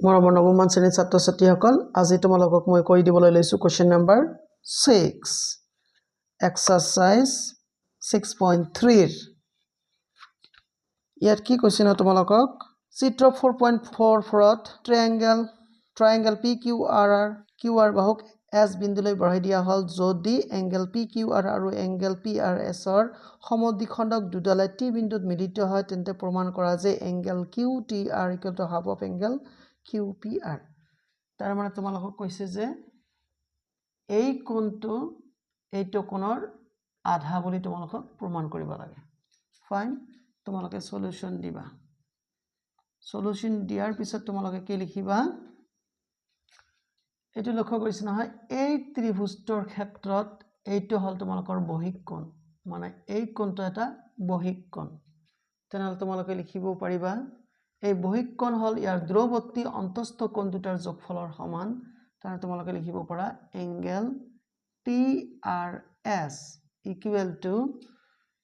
মৰমৰ নৱম শ্ৰেণীৰ ছাত্ৰ ছাত্ৰীসকল আজি তোমালোকক মই কৈ দিবলৈ লৈছো কোৱেশ্চন নম্বৰ 6 এক্সাৰসাইজ 6.3 ইয়াত কি কৈছে না তোমালোকক চিত্ৰ 4.44 ত ট্ৰায়াঙ্গেল PQR বাহুক S বিন্দুলৈ বঢ়াই দিয়া হল যদি এংগল PQR আৰু এংগল PRS ৰ সমদ্বিখণ্ডক দুডালে T বিন্দুত মিলিত হয় তেন্তে প্ৰমাণ কৰা যে angle QTR = half of angle QPR তাৰ মানে তোমালোকক কৈছে যে এই কোণটো এইটো কোণৰ আধা বুলি তোমালোকক প্ৰমাণ কৰিব লাগে ফাইন তোমালোকে সলিউশন দিবা সলিউশন দিয়াৰ পিছত তোমালোকে কি লিখিবা এটো লক্ষ্য কৰিছ নহয় এই ত্ৰিভুজৰ ক্ষেত্ৰত এইটো হল তোমালোকৰ বহিক কোণ মানে এই কোণটো এটা বহিক কোণ তেনহলে তোমালোকে লিখিব পাৰিবা এই বহিক কোণ হল ইয়াৰ ধ্ৰুৱবৰ্তী অন্তস্থ কোণ দুটাৰ যোগফলৰ সমান তাৰ তোমালোকে লিখিব পাৰা এংগল TRS ইকুৱেল টু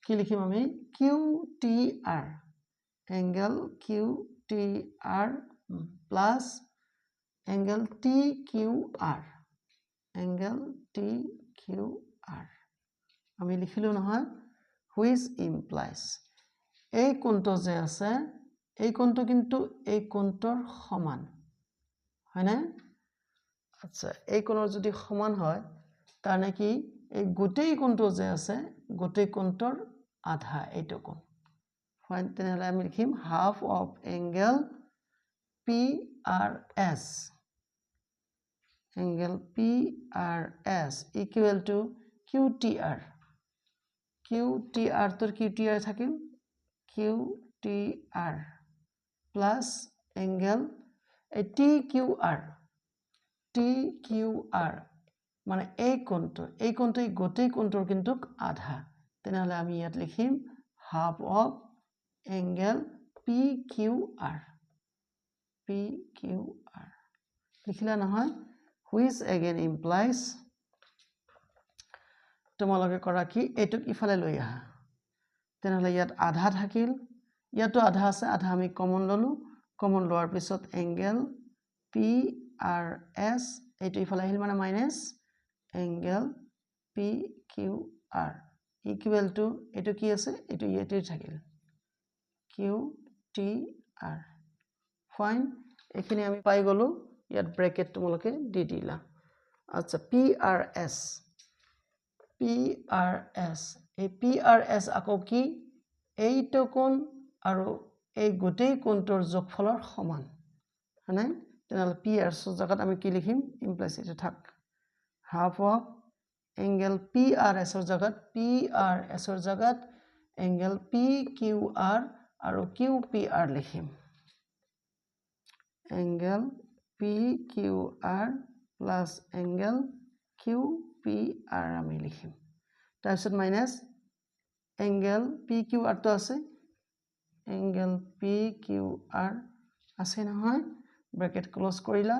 কি লিখিম আমি QTR angle QTR plus angle TQR angle TQR আমি লিখিলো নহয় which implies এই কোণটো যে আছে এই কোণটো কিন্তু এই কোণটোৰ সমান হয় না আচ্ছা এই কোণৰ যদি সমান হয় তাৰ নাকি এই গোটেই কোণটো যে আছে গোটেই কোণটোৰ আধা এইটো কোণ ফাইন তেনেহলে আমি লিখিম half of angle PRS angle PRS equal to QTR তোৰ QTR থাকিল QTR plus angle TQR মানে এই কোণটো এই গোটেই কোণটোৰ কিন্তু আধা তেনেহলে আমি ইয়াত লিখিম half of angle PQR লিখিলা নহয় which again implies তোমালোকে কৰা কি এটুক ইফালে লৈ আহা তেনেহলে ইয়াত আধা থাকিল ইয়াতো আধা আছে আধা আমি কমন ললো কমন লোৱাৰ পিছত এংগল PRS এটো ইফালে আহিল মানে minus angle PQR equal to এটো কি আছে এটো ইয়াতে থাকিল QTR ফাইন এখিনি আমি পাই গলো ইয়াত ব্ৰেকেট তোমালোকে দি দিলা আচ্ছা PRS এই PRS আকৌ কি এইটো কোণ আৰু এই গোটেই কোণটোৰ যোগফলৰ সমান হয়নে তেনেহলে PRS ৰ জাগাত আমি কি লিখিম ইমপ্লিসিট থাক half of angle PRS ৰ জাগাত angle PQR আৰু QPR লিখিম angle PQR plus angle QPR আমি লিখিম তাৰপিছত মাইনাস angle PQR তো আছে angle PQR আছে নহয় ব্ৰ্যাকেট ক্লোজ কৰিলা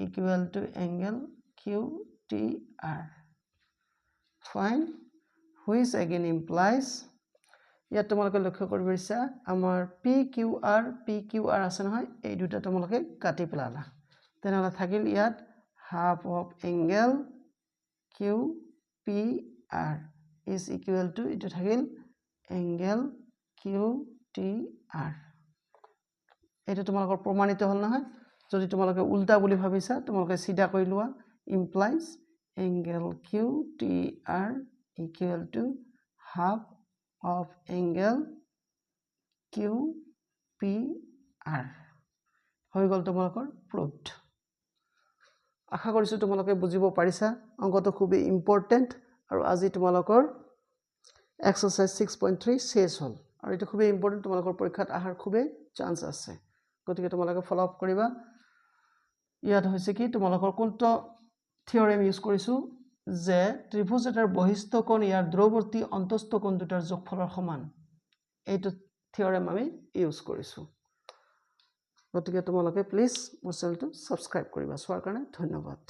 equal to angle QTR fine which again implies ইয়াত তোমালোকে লক্ষ্য কৰিছা আমাৰ PQR আছে নহয় এই দুটা তোমালোকে কাটি পেলালা তেনেহলে থাকিল ইয়াত half of angle QPR is equal to এটা থাকিল angle QTR এটা তোমালোকৰ প্ৰমাণিত হল নহয় যদি তোমালোকে উল্টা বুলি ভাবিছা তোমালোকে সিধা কৰি লোৱা implies angle QTR equal to half of angle QPR হৈ গল তোমালোকৰ proved আশা কৰিছো তোমালোকে বুজিব পাৰিছা অংকটো খুব ইম্পৰ্টেন্ট আৰু আজি তোমালোকৰ এক্সাৰসাইজ 6.3 শেষ হল আৰু এটা খুব ইম্পৰ্টেন্ট তোমালোকৰ পৰীক্ষাত আহাৰ খুব চান্স আছে গতিকে তোমালোকে ফলো আপ কৰিবা ইয়াত হৈছে কি তোমালোকৰ কোনটো থিওৰেম ইউজ কৰিছো যে ত্ৰিভুজ এটাৰ বহিস্থ কোণ ইয়াৰ ধ্ৰুৱবৰ্তী অন্তস্থ কোণ দুটাৰ যোগফলৰ সমান এইটো থিওৰেম আমি ইউজ কৰিছো গতিকে তোমালোকে প্লিজ মোৰ চেনেলটো সাবস্ক্ৰাইব কৰিবা সোৱাৰ কাৰণে ধন্যবাদ